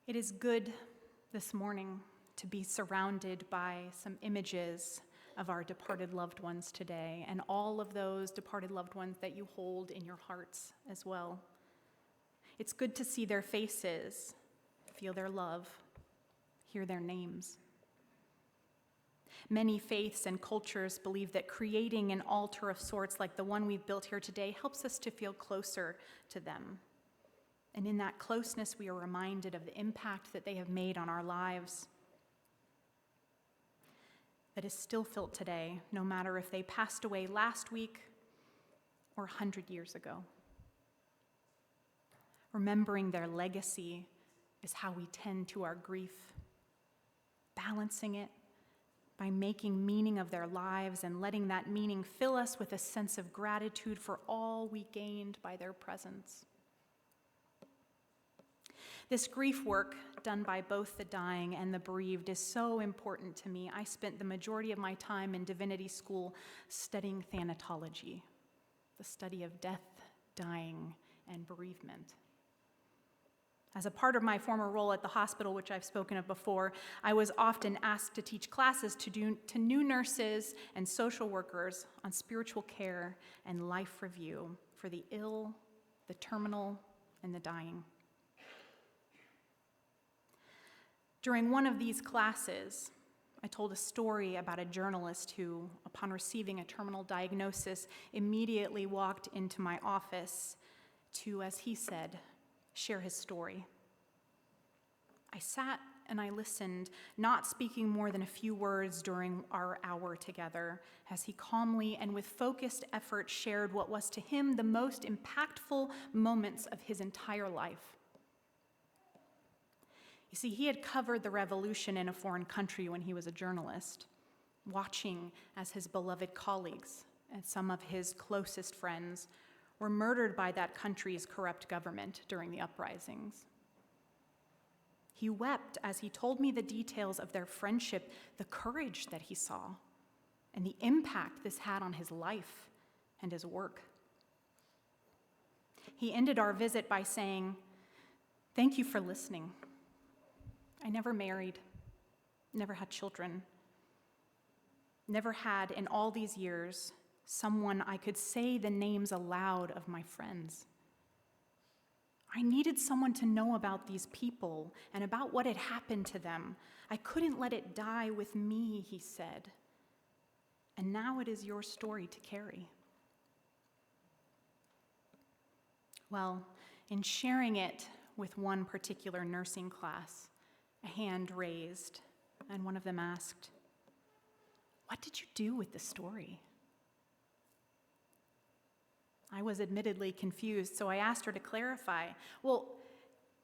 It is good this morning to be surrounded by some images of our departed loved ones today, and all of those departed loved ones that you hold in your hearts as well. It's good to see their faces, feel their love, hear their names. Many faiths and cultures believe that creating an altar of sorts like the one we've built here today helps us to feel closer to them. And in that closeness, we are reminded of the impact that they have made on our lives that is still felt today, no matter if they passed away last week or 100 years ago. Remembering their legacy is how we tend to our grief, balancing it by making meaning of their lives and letting that meaning fill us with a sense of gratitude for all we gained by their presence. This grief work done by both the dying and the bereaved is so important to me. I spent the majority of my time in divinity school studying thanatology, the study of death, dying, and bereavement. As a part of my former role at the hospital, which I've spoken of before, I was often asked to teach classes to new nurses and social workers on spiritual care and life review for the ill, the terminal, and the dying. During one of these classes, I told a story about a journalist who, upon receiving a terminal diagnosis, immediately walked into my office to, as he said, share his story. I sat and I listened, not speaking more than a few words during our hour together, as he calmly and with focused effort shared what was to him the most impactful moments of his entire life. You see, he had covered the revolution in a foreign country when he was a journalist, watching as his beloved colleagues and some of his closest friends were murdered by that country's corrupt government during the uprisings. He wept as he told me the details of their friendship, the courage that he saw, and the impact this had on his life and his work. He ended our visit by saying, "Thank you for listening. I never married, never had children, never had in all these years someone I could say the names aloud of my friends. I needed someone to know about these people and about what had happened to them. I couldn't let it die with me," he said. "And now it is your story to carry." Well, in sharing it with one particular nursing class, a hand raised, and one of them asked, "What did you do with the story?" I was admittedly confused, so I asked her to clarify. "Well,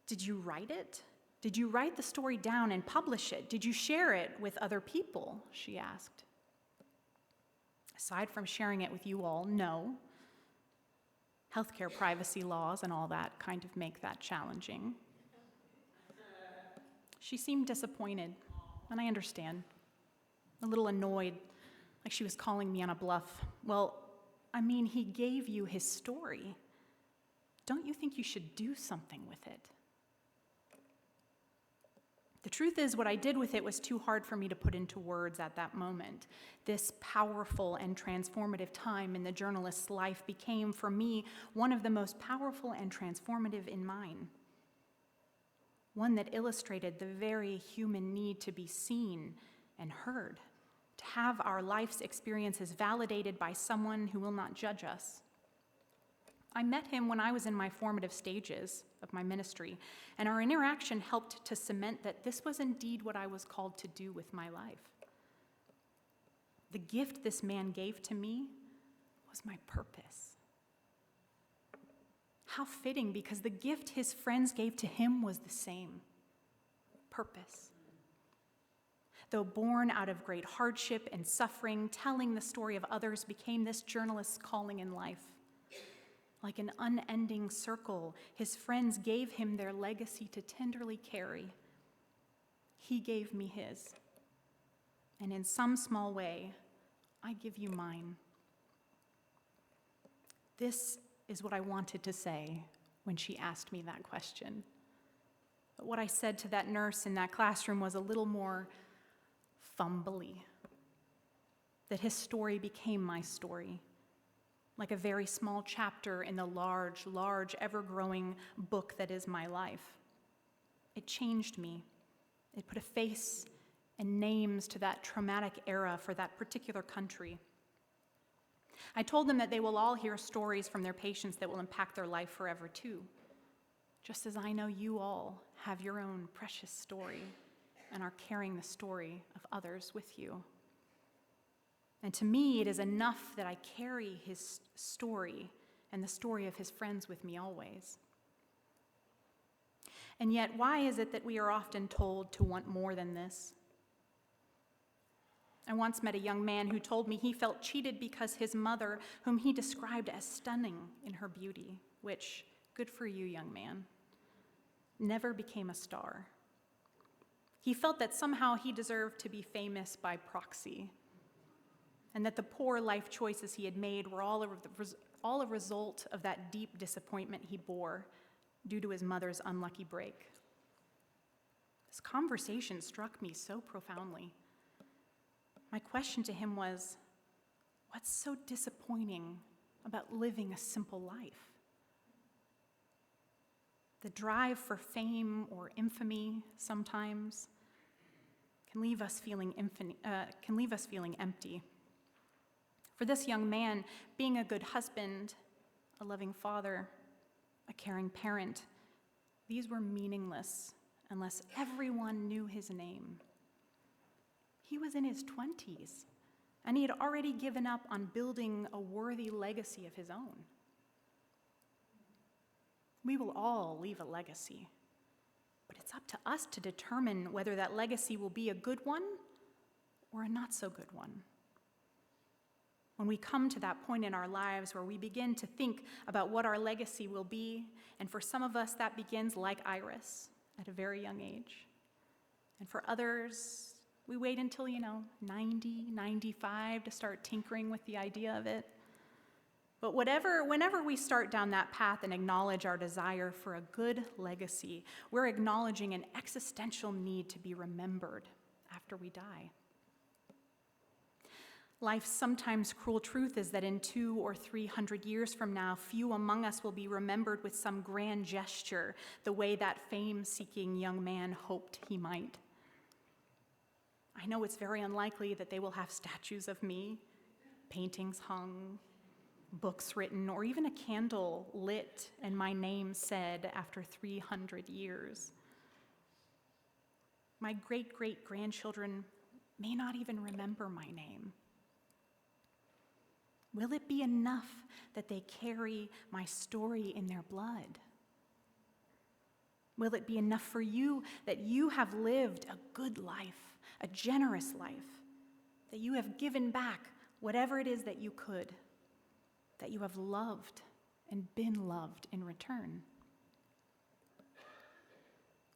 did you write it? Did you write the story down and publish it? Did you share it with other people?" she asked. "Aside from sharing it with you all, no. Healthcare privacy laws and all that kind of make that challenging." She seemed disappointed, and I understand. A little annoyed, like she was calling me on a bluff. "Well, I mean, he gave you his story. Don't you think you should do something with it?" The truth is, what I did with it was too hard for me to put into words at that moment. This powerful and transformative time in the journalist's life became, for me, one of the most powerful and transformative in mine. One that illustrated the very human need to be seen and heard, to have our life's experiences validated by someone who will not judge us. I met him when I was in my formative stages of my ministry, and our interaction helped to cement that this was indeed what I was called to do with my life. The gift this man gave to me was my purpose. How fitting, because the gift his friends gave to him was the same: purpose. Though born out of great hardship and suffering, telling the story of others became this journalist's calling in life. Like an unending circle, his friends gave him their legacy to tenderly carry. He gave me his. And in some small way, I give you mine. This is what I wanted to say when she asked me that question. But what I said to that nurse in that classroom was a little more fumbly. That his story became my story, like a very small chapter in the large, large, ever-growing book that is my life. It changed me. It put a face and names to that traumatic era for that particular country. I told them that they will all hear stories from their patients that will impact their life forever too, just as I know you all have your own precious story and are carrying the story of others with you. And to me, it is enough that I carry his story and the story of his friends with me always. And yet, why is it that we are often told to want more than this? I once met a young man who told me he felt cheated because his mother, whom he described as stunning in her beauty, which, good for you, young man, never became a star. He felt that somehow he deserved to be famous by proxy, and that the poor life choices he had made were all a result of that deep disappointment he bore due to his mother's unlucky break. This conversation struck me so profoundly. My question to him was, what's so disappointing about living a simple life? The drive for fame or infamy sometimes can leave us feeling empty. For this young man, being a good husband, a loving father, a caring parent, these were meaningless unless everyone knew his name. He was in his 20s, and he had already given up on building a worthy legacy of his own. We will all leave a legacy, but it's up to us to determine whether that legacy will be a good one or a not so good one. When we come to that point in our lives where we begin to think about what our legacy will be, and for some of us that begins like Iris at a very young age, and for others, we wait until, 90, 95 to start tinkering with the idea of it. But whenever we start down that path and acknowledge our desire for a good legacy, we're acknowledging an existential need to be remembered after we die. Life's sometimes cruel truth is that in 200 or 300 years from now, few among us will be remembered with some grand gesture, the way that fame-seeking young man hoped he might. I know it's very unlikely that they will have statues of me, paintings hung, books written, or even a candle lit and my name said after 300 years. My great-great-grandchildren may not even remember my name. Will it be enough that they carry my story in their blood? Will it be enough for you that you have lived a good life, a generous life, that you have given back whatever it is that you could, that you have loved and been loved in return?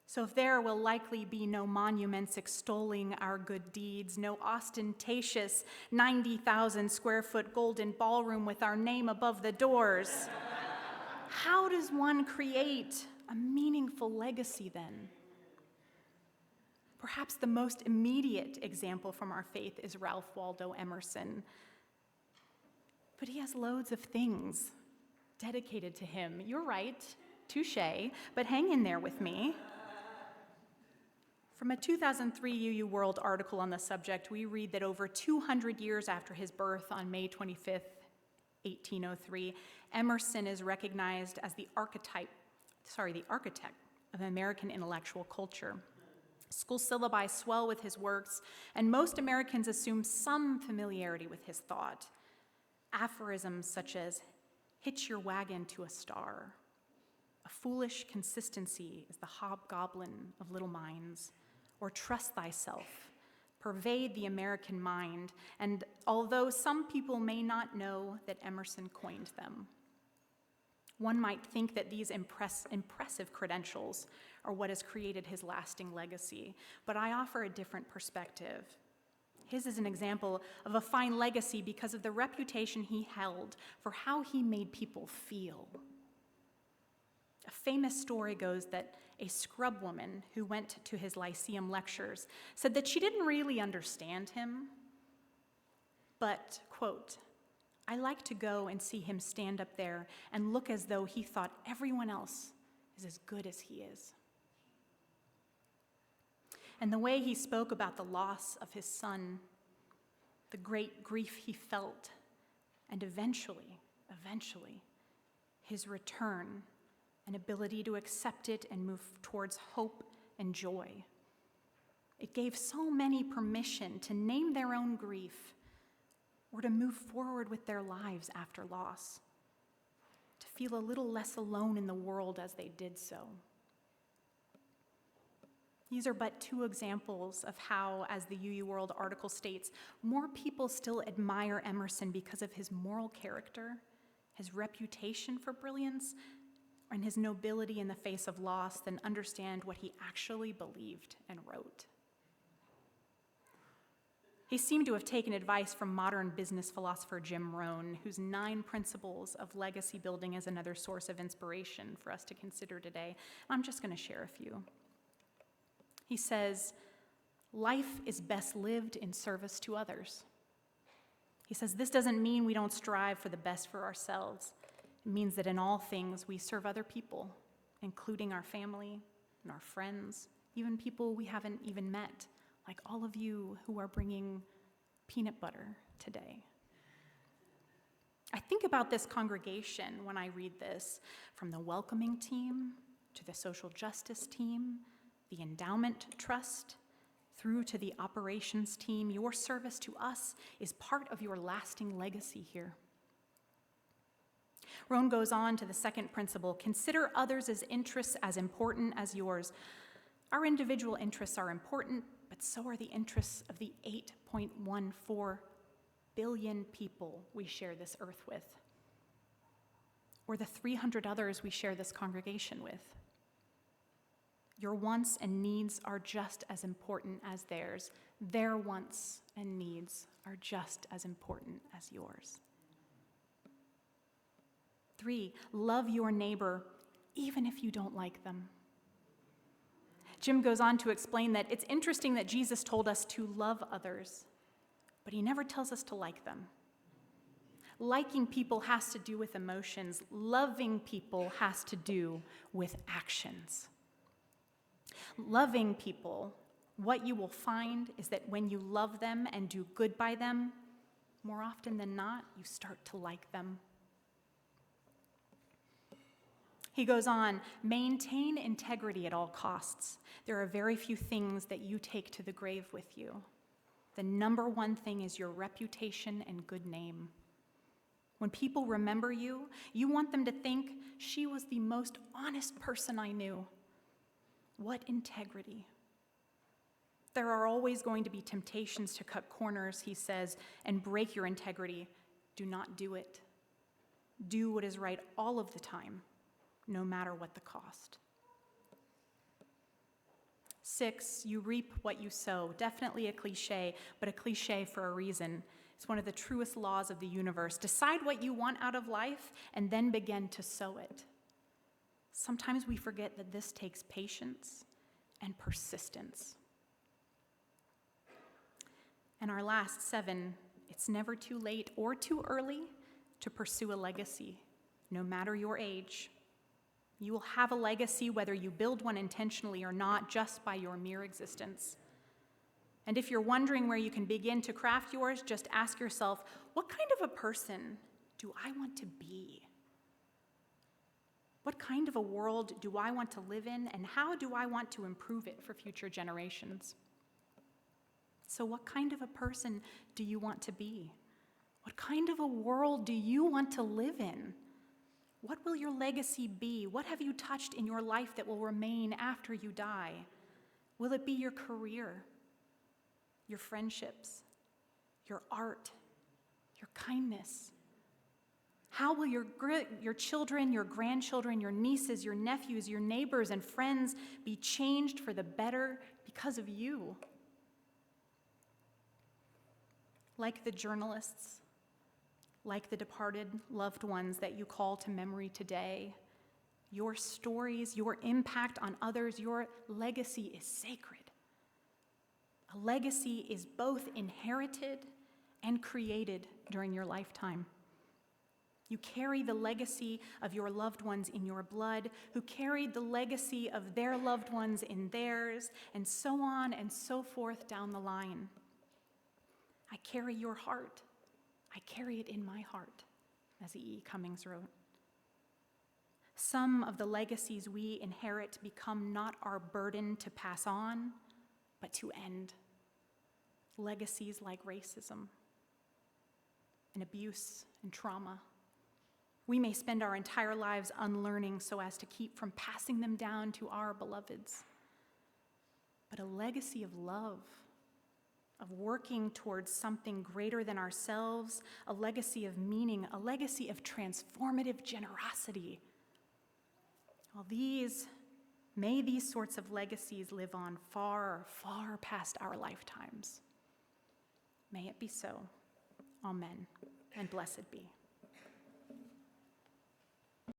So if there will likely be no monuments extolling our good deeds, no ostentatious 90,000 square foot golden ballroom with our name above the doors, how does one create a meaningful legacy then? Perhaps the most immediate example from our faith is Ralph Waldo Emerson. But he has loads of things dedicated to him. You're right, touche, but hang in there with me. From a 2003 UU World article on the subject, we read that over 200 years after his birth on May 25th, 1803, Emerson is recognized as the architect of American intellectual culture. School syllabi swell with his works, and most Americans assume some familiarity with his thought. Aphorisms such as, "Hitch your wagon to a star," "A foolish consistency is the hobgoblin of little minds," or "Trust thyself," pervade the American mind, and although some people may not know that Emerson coined them, one might think that these impressive credentials are what has created his lasting legacy, but I offer a different perspective. His is an example of a fine legacy because of the reputation he held for how he made people feel. A famous story goes that a scrub woman who went to his Lyceum lectures said that she didn't really understand him, but, quote, "I like to go and see him stand up there and look as though he thought everyone else is as good as he is." And the way he spoke about the loss of his son, the great grief he felt, and eventually, his return, an ability to accept it and move towards hope and joy. It gave so many permission to name their own grief or to move forward with their lives after loss, to feel a little less alone in the world as they did so. These are but two examples of how, as the UU World article states, more people still admire Emerson because of his moral character, his reputation for brilliance, and his nobility in the face of loss than understand what he actually believed and wrote. He seemed to have taken advice from modern business philosopher Jim Rohn, whose 9 principles of legacy building is another source of inspiration for us to consider today. I'm just going to share a few. He says, life is best lived in service to others. He says, this doesn't mean we don't strive for the best for ourselves. It means that in all things we serve other people, including our family and our friends, even people we haven't even met, like all of you who are bringing peanut butter today. I think about this congregation when I read this, from the welcoming team to the social justice team, the endowment trust, through to the operations team. Your service to us is part of your lasting legacy here. Rohn goes on to the second principle: consider others' interests as important as yours. Our individual interests are important, but so are the interests of the 8.14 billion people we share this earth with, or the 300 others we share this congregation with. Your wants and needs are just as important as theirs. Their wants and needs are just as important as yours. 3, love your neighbor even if you don't like them. Jim goes on to explain that it's interesting that Jesus told us to love others, but he never tells us to like them. Liking people has to do with emotions. Loving people has to do with actions. Loving people, what you will find is that when you love them and do good by them, more often than not, you start to like them. He goes on, maintain integrity at all costs. There are very few things that you take to the grave with you. The number one thing is your reputation and good name. When people remember you, you want them to think, she was the most honest person I knew. What integrity? There are always going to be temptations to cut corners, he says, and break your integrity. Do not do it. Do what is right all of the time, no matter what the cost. 6, you reap what you sow. Definitely a cliche, but a cliche for a reason. It's one of the truest laws of the universe. Decide what you want out of life and then begin to sow it. Sometimes we forget that this takes patience and persistence. And our last 7, it's never too late or too early to pursue a legacy, no matter your age. You will have a legacy whether you build one intentionally or not, just by your mere existence. And if you're wondering where you can begin to craft yours, just ask yourself, what kind of a person do I want to be? What kind of a world do I want to live in, and how do I want to improve it for future generations? So what kind of a person do you want to be? What kind of a world do you want to live in? What will your legacy be? What have you touched in your life that will remain after you die? Will it be your career, your friendships, your art, your kindness? How will your children, your grandchildren, your nieces, your nephews, your neighbors, and friends be changed for the better because of you? Like the journalists, like the departed loved ones that you call to memory today, Your stories, your impact on others, your legacy is sacred. A legacy is both inherited and created during your lifetime. You carry the legacy of your loved ones in your blood, who carried the legacy of their loved ones in theirs, and so on and so forth down the line. I carry your heart. I carry it in my heart, as E. Cummings wrote. Some of the legacies we inherit become not our burden to pass on, but to end. Legacies like racism and abuse and trauma. We may spend our entire lives unlearning so as to keep from passing them down to our beloveds. But a legacy of love, of working towards something greater than ourselves, a legacy of meaning, a legacy of transformative generosity. Well, may these sorts of legacies live on far, far past our lifetimes. May it be so. Amen, and blessed be.